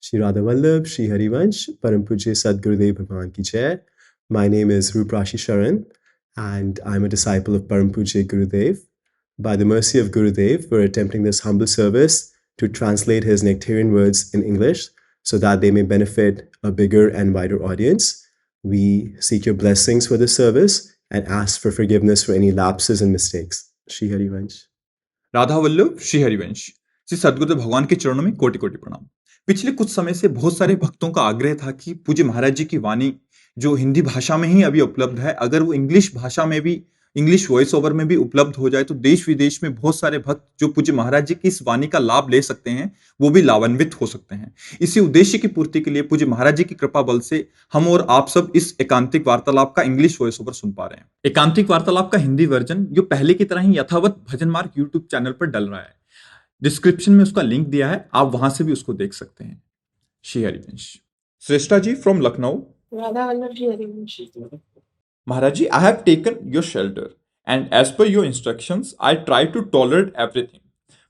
Shri Radha Vallabh, Shri Harivansh, Param Pujya Sadgurudev Bhagwan Ki Jai. My name is Ruprashi Sharan, and I'm a disciple of Param Pujya Gurudev. By the mercy of Gurudev, we're attempting this humble service to translate his nectarian words in English so that they may benefit a bigger and wider audience. We seek your blessings for this service and ask for forgiveness for any lapses and mistakes. Shri Harivansh. Radha Vallabh Shri Harivansh. Shri सद्गुरुदेव भगवान के चरणों में कोटि कोटि प्रणाम। पिछले कुछ समय से बहुत सारे भक्तों का आग्रह था कि पूज्य महाराज जी की वाणी जो हिंदी भाषा में ही अभी उपलब्ध है, अगर वो इंग्लिश भाषा में भी, इंग्लिश वॉइस ओवर में भी उपलब्ध हो जाए तो देश विदेश में बहुत सारे भक्त जो पूज्य महाराज जी की इस वाणी का लाभ ले सकते हैं, वो भी लाभान्वित हो सकते हैं। इसी उद्देश्य की पूर्ति के लिए पूज्य महाराज जी की कृपा बल से हम और आप सब इस एकांतिक वार्तालाप का इंग्लिश वॉइस ओवर सुन पा रहे हैं। एकांतिक वार्तालाप का हिंदी वर्जन जो पहले की तरह ही यथावत भजन मार्ग यूट्यूब चैनल पर डल रहा है। डिस्क्रिप्शन में उसका लिंक दिया है, आप वहां से भी उसको देख सकते हैं। Shri Harivansh. Shreshtha ji from Lucknow. Maharaj ji, I have taken your shelter, and as per your instructions, I try to tolerate everything.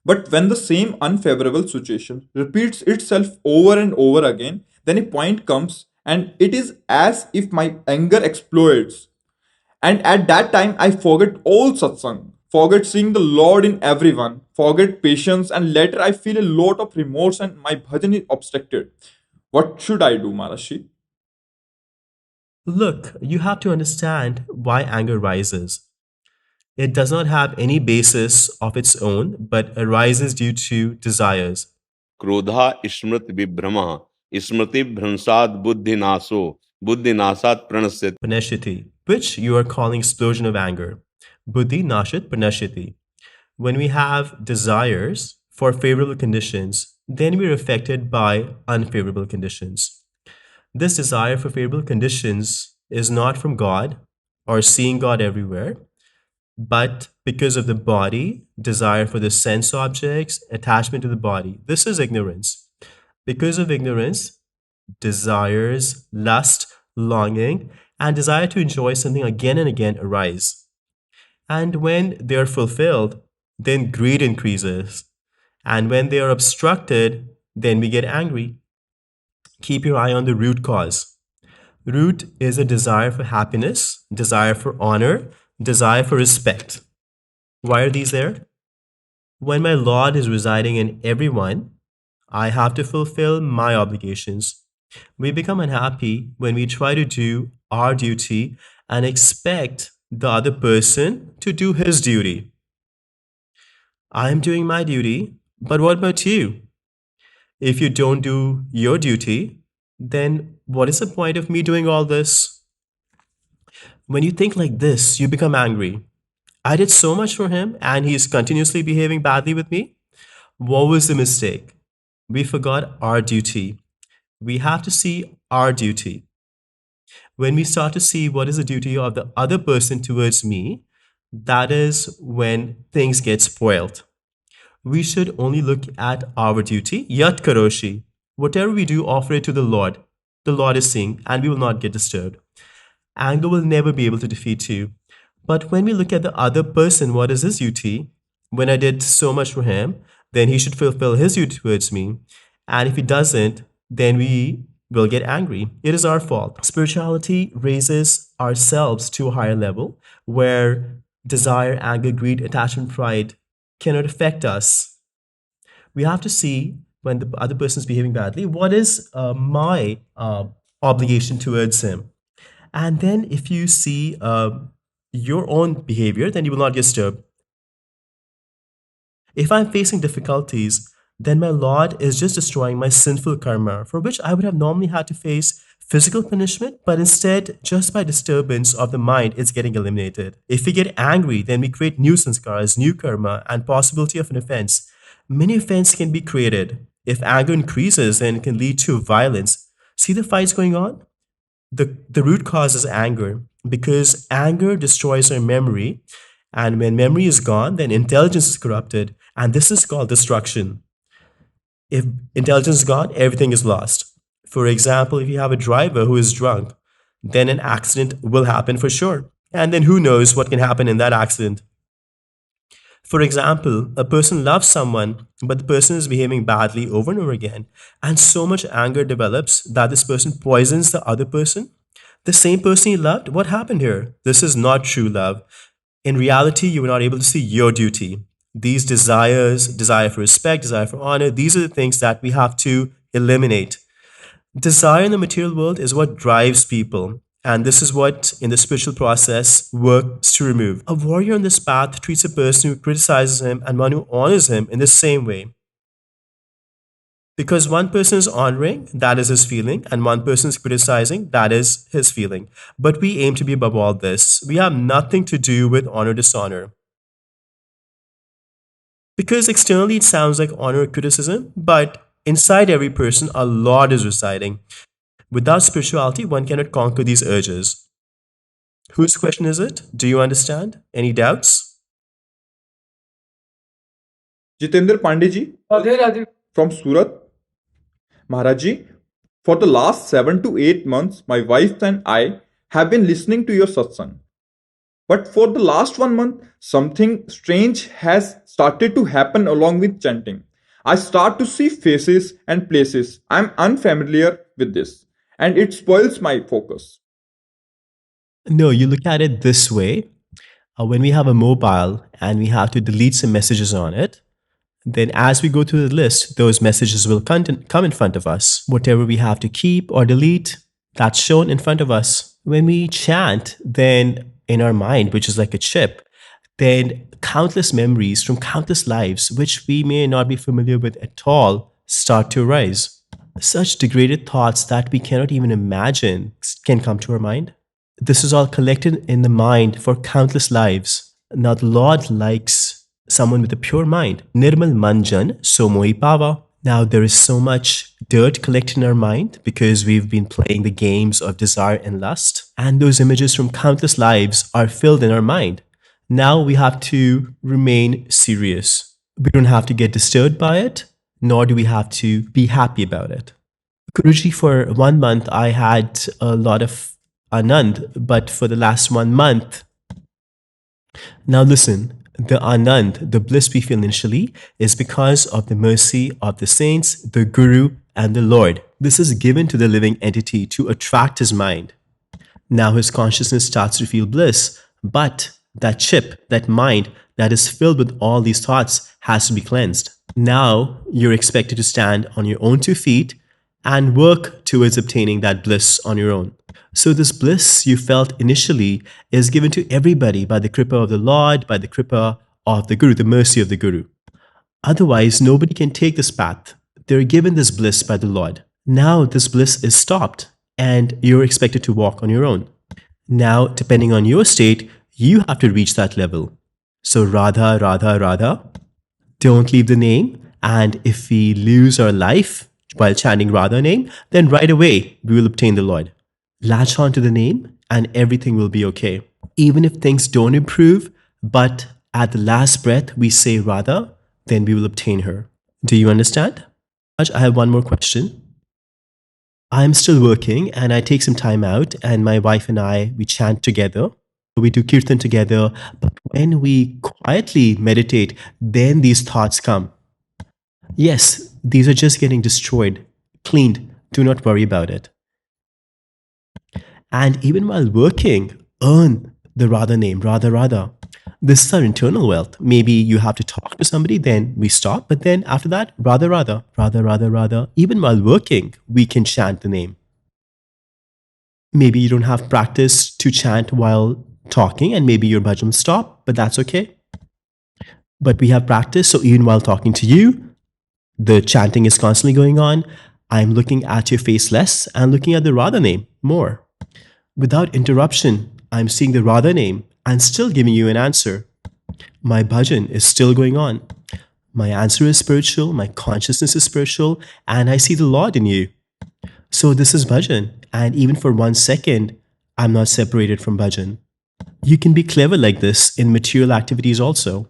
But when the same unfavorable situation repeats itself over and over again, then a point comes and it is as if my anger explodes. And at that time, I forget all satsang, forget seeing the Lord in everyone, forget patience, and later I feel a lot of remorse and my bhajan is obstructed. What should I do, Maharaj ji? Look, you have to understand why anger rises. It does not have any basis of its own, but arises due to desires. क्रोधा स्मृति विभ्रम स्मृति भ्रंशात बुद्धिनाशो बुद्धिनाशात प्रणश्यति Pranashyati, which you are calling explosion of anger. Buddhi nashat pranashyati. When we have desires for favorable conditions, then we are affected by unfavorable conditions. This desire for favorable conditions is not from God or seeing God everywhere, but because of the body, desire for the sense objects, attachment to the body. This is ignorance. Because of ignorance, desires, lust, longing, and desire to enjoy something again and again arise. And when they are fulfilled, then greed increases. And when they are obstructed, then we get angry. Keep your eye on the root cause. Root is a desire for happiness, desire for honor, desire for respect. Why are these there? When my Lord is residing in everyone, I have to fulfill my obligations. We become unhappy when we try to do our duty and expect the other person to do his duty. I am doing my duty, but what about you? If you don't do your duty, then what is the point of me doing all this? When you think like this, you become angry. I did so much for him and he is continuously behaving badly with me. What was the mistake? We forgot our duty. We have to see our duty. When we start to see what is the duty of the other person towards me, that is when things get spoiled. We should only look at our duty. Yat karoshi. Whatever we do, offer it to the Lord. The Lord is seeing and we will not get disturbed. Anger will never be able to defeat you. But when we look at the other person, what is his duty? When I did so much for him, then he should fulfill his duty towards me. And if he doesn't, then we will get angry. It is our fault. Spirituality raises ourselves to a higher level where desire, anger, greed, attachment, pride cannot affect us. We have to see when the other person is behaving badly, what is my obligation towards him? And then if you see your own behavior, then you will not get disturbed. If I'm facing difficulties, then my Lord is just destroying my sinful karma, for which I would have normally had to face physical punishment, but instead, just by disturbance of the mind, it's getting eliminated. If we get angry, then we create new sanskaras, new karma, and possibility of an offense. Many offenses can be created. If anger increases, then it can lead to violence. See the fights going on? The root cause is anger, because anger destroys our memory, and when memory is gone, then intelligence is corrupted, and this is called destruction. If intelligence is gone, everything is lost. For example, if you have a driver who is drunk, then an accident will happen for sure. And then who knows what can happen in that accident. For example, a person loves someone, but the person is behaving badly over and over again, and so much anger develops that this person poisons the other person. The same person you loved, what happened here? This is not true love. In reality, you were not able to see your duty. These desires, desire for respect, desire for honor, these are the things that we have to eliminate. Desire in the material world is what drives people. And this is what, in the spiritual process, works to remove. A warrior on this path treats a person who criticizes him and one who honors him in the same way. Because one person is honoring, that is his feeling, and one person is criticizing, that is his feeling. But we aim to be above all this. We have nothing to do with honor dishonor. Because externally it sounds like honor or criticism, but inside every person, a Lord is residing. Without spirituality, one cannot conquer these urges. Whose question is it? Do you understand? Any doubts? Jitendra Pandey from Surat. Maharaj ji, for the last 7 to 8 months, my wife and I have been listening to your satsang. But for the last 1 month, something strange has started to happen along with chanting. I start to see faces and places. I'm unfamiliar with this, and it spoils my focus. No, you look at it this way. When we have a mobile and we have to delete some messages on it, then as we go through the list, those messages will come in front of us. Whatever we have to keep or delete, that's shown in front of us. When we chant, then in our mind, which is like a chip, then countless memories from countless lives, which we may not be familiar with at all, start to arise. Such degraded thoughts that we cannot even imagine can come to our mind. This is all collected in the mind for countless lives. Now the Lord likes someone with a pure mind. Nirmal manjan so mohi pava. Now there is so much dirt collected in our mind because we've been playing the games of desire and lust. And those images from countless lives are filled in our mind. Now we have to remain serious. We don't have to get disturbed by it, nor do we have to be happy about it. Guruji, for 1 month, I had a lot of Anand, but for the last 1 month. Now listen, the Anand, the bliss we feel initially, is because of the mercy of the saints, the Guru, and the Lord. This is given to the living entity to attract his mind. Now his consciousness starts to feel bliss, but that chip, that mind that is filled with all these thoughts has to be cleansed. Now you're expected to stand on your own 2 feet and work towards obtaining that bliss on your own. So this bliss you felt initially is given to everybody by the kripa of the Lord, by the kripa of the Guru, the mercy of the Guru. Otherwise, nobody can take this path. They're given this bliss by the Lord. Now this bliss is stopped and you're expected to walk on your own. Now, depending on your state, you have to reach that level. So Radha, Radha, Radha, don't leave the name. And if we lose our life while chanting Radha name, then right away we will obtain the Lord. Latch on to the name and everything will be okay. Even if things don't improve, but at the last breath we say Radha, then we will obtain her. Do you understand? I have one more question. I'm still working and I take some time out and my wife and I, we chant together. We do kirtan together. But when we quietly meditate, then these thoughts come. Yes, these are just getting destroyed, cleaned. Do not worry about it. And even while working, earn the Radha name, Radha Radha. This is our internal wealth. Maybe you have to talk to somebody, then we stop. But then after that, Radha Radha, Radha Radha Radha. Even while working, we can chant the name. Maybe you don't have practice to chant while talking and maybe your bhajan will stop, but that's okay. But we have practice, so even while talking to you, the chanting is constantly going on. I'm looking at your face less and looking at the Radha name more. Without interruption, I'm seeing the Radha name and still giving you an answer. My bhajan is still going on. My answer is spiritual, my consciousness is spiritual, and I see the Lord in you. So this is bhajan, and even for 1 second, I'm not separated from bhajan. You can be clever like this in material activities also.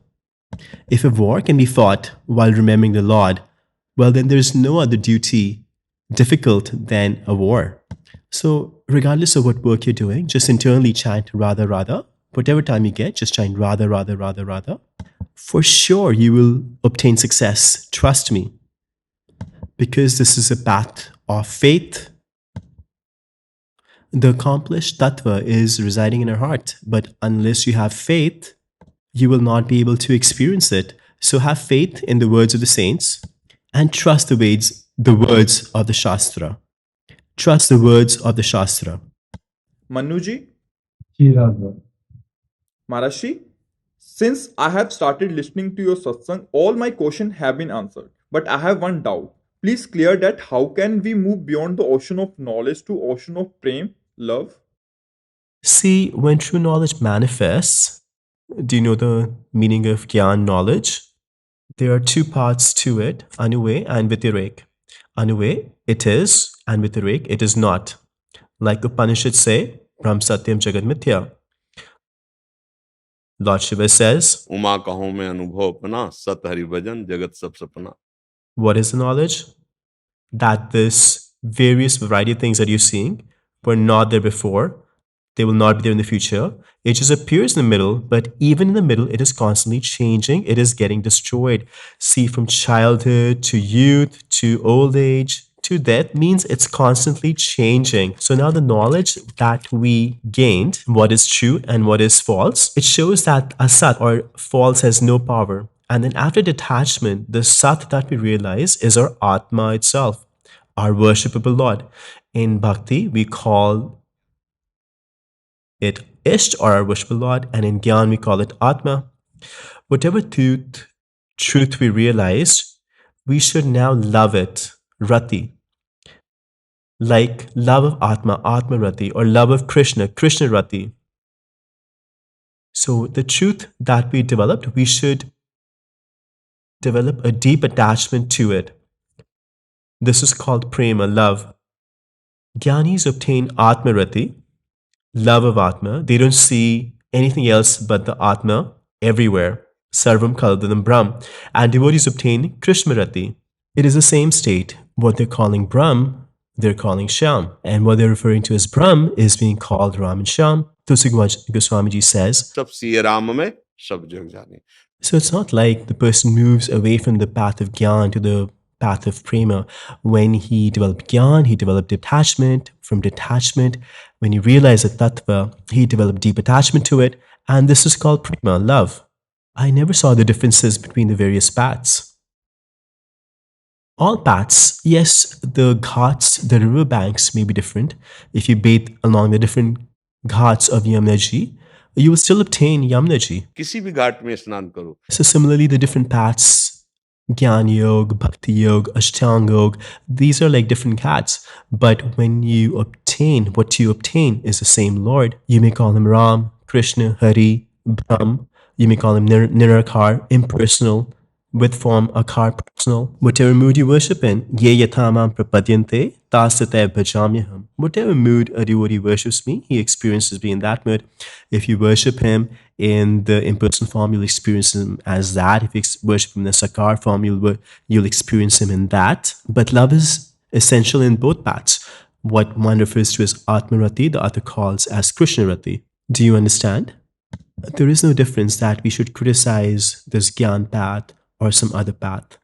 If a war can be fought while remembering the Lord, well then there's no other duty difficult than a war. So regardless of what work you're doing, just internally chant Radha Radha. Whatever time you get, just chant Radha Radha Radha Radha. For sure, you will obtain success. Trust me. Because this is a path of faith. The accomplished tattva is residing in our heart, but unless you have faith, you will not be able to experience it. So have faith in the words of the saints and trust the words of the Shastra. Trust the words of the Shastra. Manuji, Ji Radha. Maharashi, since I have started listening to your satsang, all my questions have been answered. But I have one doubt. Please clear that how can we move beyond the ocean of knowledge to ocean of prem, love? See, when true knowledge manifests, do you know the meaning of Gyan knowledge? There are two parts to it, Anuvay and Vitirek. Anuvay, it is, and Vitirek, it is not. Like Upanishads say, Brahm Satyam Jagat Mithya. Lord Shiva says, Uma कहो में अनुभव अपना सत हरि भजन जगत सब सपना. what is the knowledge? That this various variety of things that you're seeing were not there before. They will not be there in the future. It just appears in the middle, but even in the middle, it is constantly changing. It is getting destroyed. See, from childhood to youth to old age to death means it's constantly changing. So now the knowledge that we gained, what is true and what is false, it shows that asat or false has no power. And then after detachment, the sat that we realize is our Atma itself, our worshipable Lord. In Bhakti, we call it Isht or our worshipable Lord, and in Gyan, we call it Atma. Whatever truth we realized, we should now love it, Rati. Like love of Atma, Atma Rati, or love of Krishna, Krishna Rati. So the truth that we developed, we should develop a deep attachment to it. This is called prema, love. Gyanis obtain Atma Rati, love of Atma. They don't see anything else but the Atma everywhere. Sarvam Kaladadam Brahm. And devotees obtain Krishna Rati. It is the same state. What they're calling Brahm, they're calling Sham. And what they're referring to as Brahm is being called Ram and Sham. Tulsi Goswamiji says, सब सिय राम में सब जग जाने. so it's not like the person moves away from the path of Gyan to the path of Prema. When he developed Gyan, he developed detachment. From detachment, when he realized the Tattva, he developed deep attachment to it. And this is called Prema, love. I never saw the differences between the various paths. All paths, yes, the ghats, the river banks may be different. If you bathe along the different ghats of Yamuna, you will still obtain Yamuna. किसी भी घाट में स्नान करो. So similarly, the different paths, Gyan Yoga, Bhakti Yoga, Ashtanga Yoga, these are like different ghats. But when you obtain, what you obtain is the same Lord. You may call him Ram, Krishna, Hari, Brahm. You may call him Nirakar, impersonal, with form akar, personal. Whatever mood you worship in, ye yathamam prapadyante, tasate bhajamyaham. Whatever mood a devotee worships me, he experiences me in that mood. If you worship him in the impersonal form, you'll experience him as that. If you worship him in the sakar form, you'll experience him in that. But love is essential in both paths. What one refers to as Atmarati, the other calls as Krishnarati. Do you understand? There is no difference that we should criticize this Gyan path or some other path.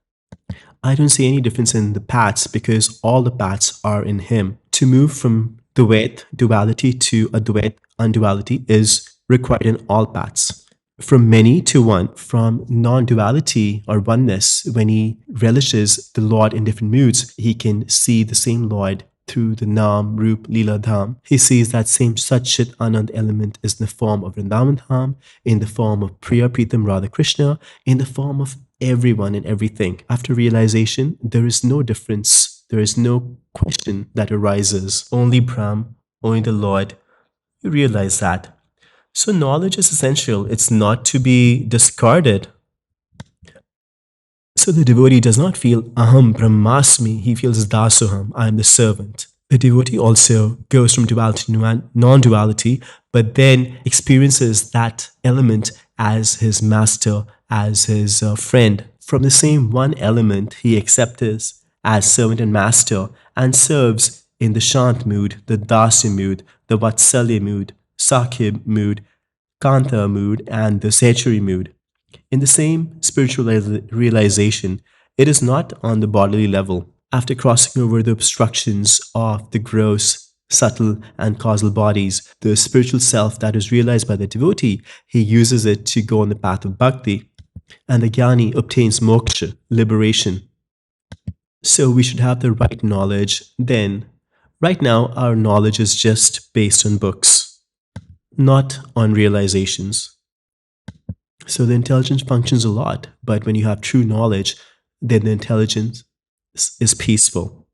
I don't see any difference in the paths because all the paths are in him. To move from Dvait, duality, to Advait, unduality, is required in all paths. From many to one, from non-duality or oneness, when he relishes the Lord in different moods, he can see the same Lord through the Nam, Rup, Lila, Dham. He sees that same Sat Chit Anand element is in the form of Vrindavan Dham, in the form of Priya Pritam Radha Krishna, in the form of everyone and everything. After realization, there is no difference. There is no question that arises. Only Brahm, only the Lord. You realize that. So knowledge is essential. It's not to be discarded. So the devotee does not feel aham brahmasmi. He feels dasoham. I am the servant. The devotee also goes from duality to non-duality, but then experiences that element as his master, as his friend. From the same one element, he accepts as servant and master and serves in the Shant mood, the Dasi mood, the Vatsalya mood, Sakhya mood, Kanta mood, and the Sechari mood. In the same spiritual realization, it is not on the bodily level. After crossing over the obstructions of the gross, subtle, and causal bodies, the spiritual self that is realized by the devotee, he uses it to go on the path of bhakti, and the jnani obtains moksha, liberation. So we should have the right knowledge then. Right now, our knowledge is just based on books, not on realizations. So the intelligence functions a lot, but when you have true knowledge, then the intelligence is peaceful.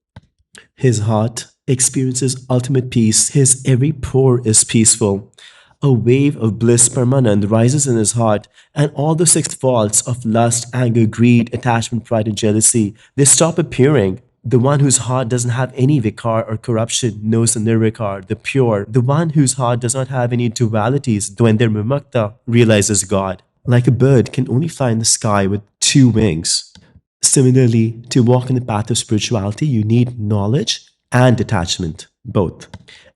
His heart experiences ultimate peace. His every pore is peaceful. A wave of bliss Premanand rises in his heart, and all the six faults of lust, anger, greed, attachment, pride, and jealousy, they stop appearing. The one whose heart doesn't have any vikar or corruption knows the nirvikar, the pure. The one whose heart does not have any dualities, dvendra vimakta, realizes God. Like a bird can only fly in the sky with two wings. Similarly, to walk in the path of spirituality, you need knowledge and detachment, both.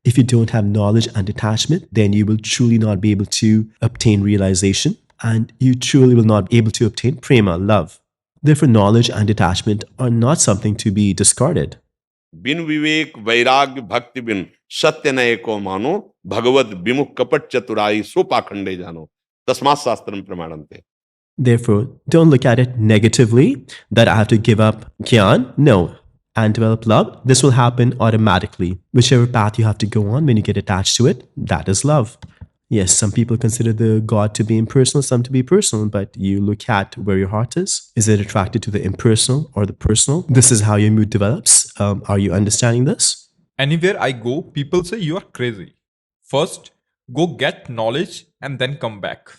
If you don't have knowledge and detachment, then you will truly not be able to obtain realization, and you truly will not be able to obtain prema, love. Therefore, knowledge and detachment are not something to be discarded. बिन विवेक वैराग्य भक्ति बिन सत्य नय को मानो भगवत विमुख कपट चतुराई सो पाखंडे जानो तस्मात् शास्त्रम प्रमाणन्ते. Therefore, don't look at it negatively that I have to give up Gyan. No. And develop love. This will happen automatically. Whichever path you have to go on when you get attached to it, that is love. Yes, some people consider the God to be impersonal, some to be personal, but you look at where your heart is. Is it attracted to the impersonal or the personal? This is how your mood develops. Are you understanding this? Anywhere I go, people say you are crazy. First, go get knowledge and then come back.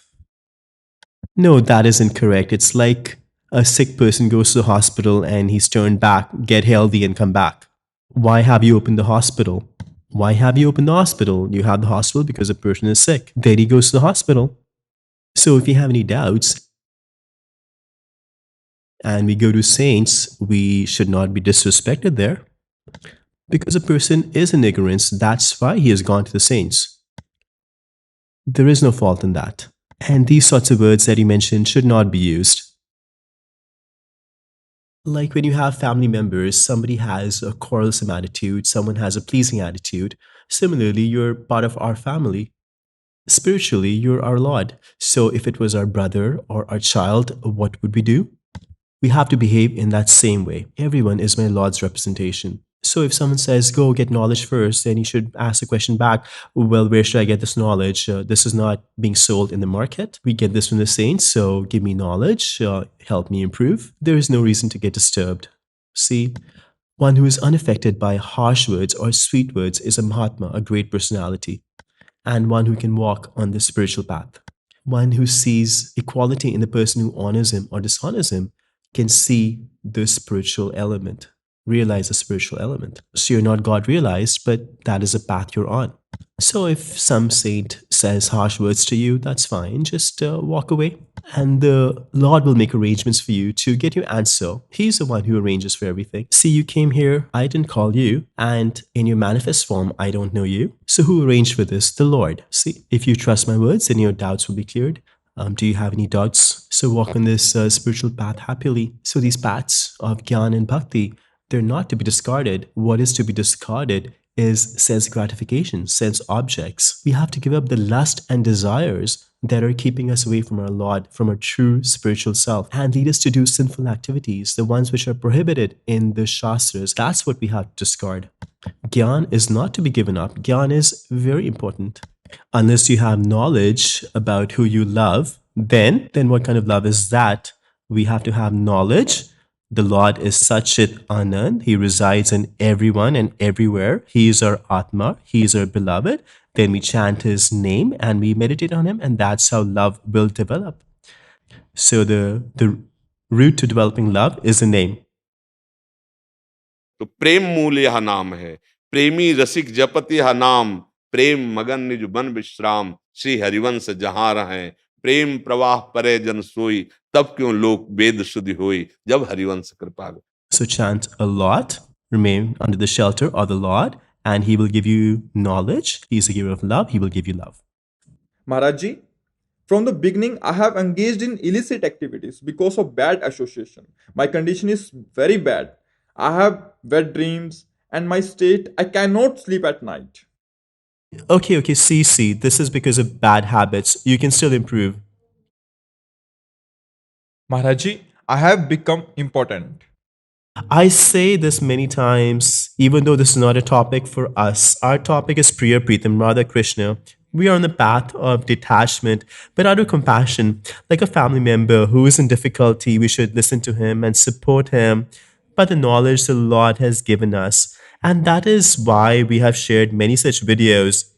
No, that is incorrect. It's like a sick person goes to the hospital and he's turned back, get healthy and come back. Why have you opened the hospital? Why have you opened the hospital? You have the hospital because a person is sick. Then he goes to the hospital. So if you have any doubts and we go to saints, we should not be disrespected there. Because a person is in ignorance, that's why he has gone to the saints. There is no fault in that. And these sorts of words that you mentioned should not be used. Like when you have family members, somebody has a quarrelsome attitude, someone has a pleasing attitude. Similarly, you're part of our family. Spiritually, you're our Lord. So if it was our brother or our child, what would we do? We have to behave in that same way. Everyone is my Lord's representation. So if someone says, go get knowledge first, then you should ask the question back, well, where should I get this knowledge? This is not being sold in the market. We get this from the saints, so give me knowledge, help me improve. There is no reason to get disturbed. See, one who is unaffected by harsh words or sweet words is a Mahatma, a great personality, and one who can walk on the spiritual path. One who sees equality in the person who honors him or dishonors him can see the spiritual element, realize the spiritual element. So you're not God realized, but that is a path you're on. So if some saint says harsh words to you, that's fine. Just walk away. And the Lord will make arrangements for you to get your answer. He's the one who arranges for everything. See, you came here, I didn't call you. And in your manifest form, I don't know you. So who arranged for this? The Lord. See, if you trust my words, then your doubts will be cleared. Do you have any doubts? So walk on this spiritual path happily. So these paths of Gyan and Bhakti, they're not to be discarded. What is to be discarded is sense gratification, sense objects. We have to give up the lust and desires that are keeping us away from our Lord, from our true spiritual self, and lead us to do sinful activities, the ones which are prohibited in the Shastras. That's what we have to discard. Gyan is not to be given up. Gyan is very important. Unless you have knowledge about who you love, then what kind of love is that? We have to have knowledge. The Lord is Satchit Anand. He resides in everyone and everywhere. He is our Atma. He is our beloved. Then we chant his name and we meditate on him, and that's how love will develop. So the route to developing love is the name. तो प्रेम मूल यह नाम है, प्रेमी रसिक जपति यह नाम, प्रेम मगन निज बन विश्राम, श्री हरिवंश जहां रहें, प्रेम प्रवाह परे जन सोई, तब क्यों लोक वेद शुद्धि होई, जब हरिवंश कृपा. So chant a lot, remain under the shelter of the Lord, and he will give you knowledge. He is the giver of love. He will give you love. Maharaj ji, From the beginning, I have engaged in illicit activities because of bad association. My condition is very bad. I have wet dreams, and my state, I cannot sleep at night. Okay, see, this is because of bad habits. You can still improve. Maharaji, I have become important. I say this many times, even though this is not a topic for us. Our topic is Priya Pritam, Radha Krishna. We are on the path of detachment, but out of compassion, like a family member who is in difficulty, we should listen to him and support him by the knowledge the Lord has given us. And that is why we have shared many such videos.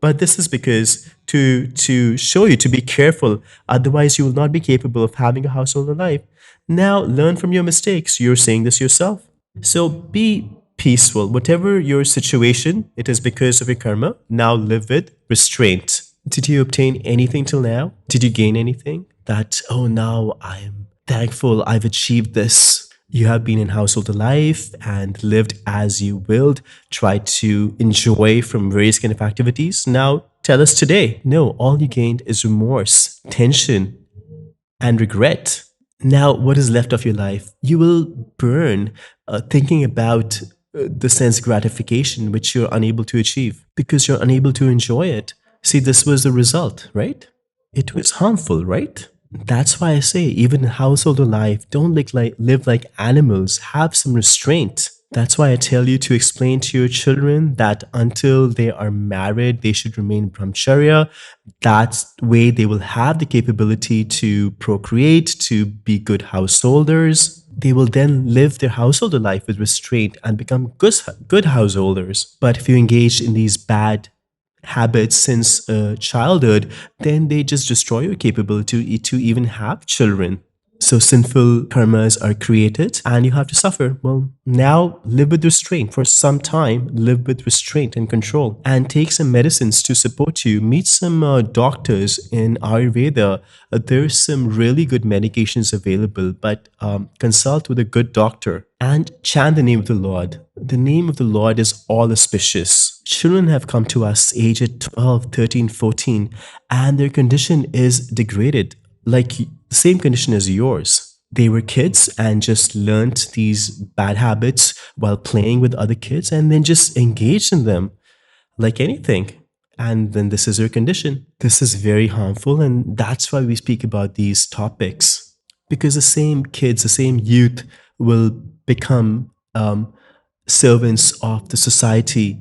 But this is because to show you to be careful, otherwise you will not be capable of having a household life. Now learn from your mistakes. You're saying this yourself. So be peaceful. Whatever your situation, it is because of your karma. Now live with restraint. Did you obtain anything till now? Did you gain anything? That, oh, now I'm thankful I've achieved this. You have been in household life and lived as you willed, tried to enjoy from various kind of activities. Now tell us today. No, all you gained is remorse, tension, and regret. Now, what is left of your life? You will burn thinking about the sense gratification which you're unable to achieve because you're unable to enjoy it. See, this was the result, right? It was harmful, right? That's why I say, even in household life, don't live like animals. Have some restraint. That's why I tell you to explain to your children that until they are married, they should remain brahmacharya. That's the way they will have the capability to procreate, to be good householders. They will then live their household life with restraint and become good householders. But if you engage in these bad habits since childhood, then they just destroy your capability to even have children. So sinful karmas are created and you have to suffer. Well, now live with restraint. For some time, live with restraint and control and take some medicines to support you. Meet some doctors in Ayurveda. There's some really good medications available, but consult with a good doctor and chant the name of the Lord. The name of the Lord is all auspicious. Children have come to us age at 12, 13, 14, and their condition is degraded, like the same condition as yours. They were kids and just learnt these bad habits while playing with other kids and then just engaged in them like anything. And then this is their condition. This is very harmful, and that's why we speak about these topics. Because the same kids, the same youth will become servants of the society,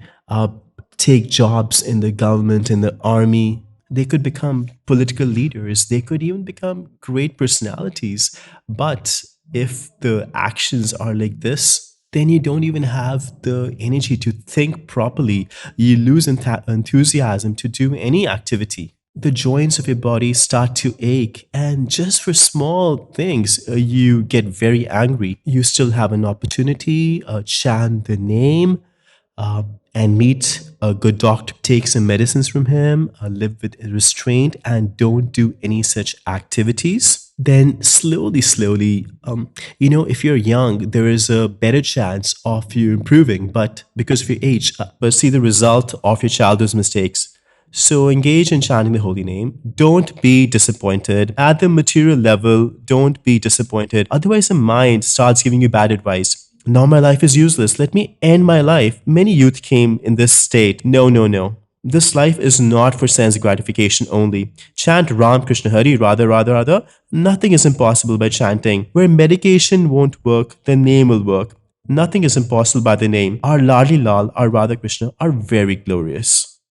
take jobs in the government, in the army. They could become political leaders. They could even become great personalities. But if the actions are like this, then you don't even have the energy to think properly. You lose enthusiasm to do any activity. The joints of your body start to ache, and just for small things, you get very angry. You still have an opportunity, chant the name, and meet a good doctor, take some medicines from him, live with restraint, and don't do any such activities. Then slowly, if you're young, there is a better chance of you improving, but because of your age, but see the result of your childhood's mistakes. So engage in chanting the holy name. Don't be disappointed. At the material level, don't be disappointed. Otherwise, the mind starts giving you bad advice. Now my life is useless. Let me end my life. Many youth came in this state. No. This life is not for sense gratification only. Chant Ram Krishna Hari, Radha, Radha, Radha. Nothing is impossible by chanting. Where medication won't work, the name will work. Nothing is impossible by the name. Our Ladli Lal, our Radha Krishna are very glorious.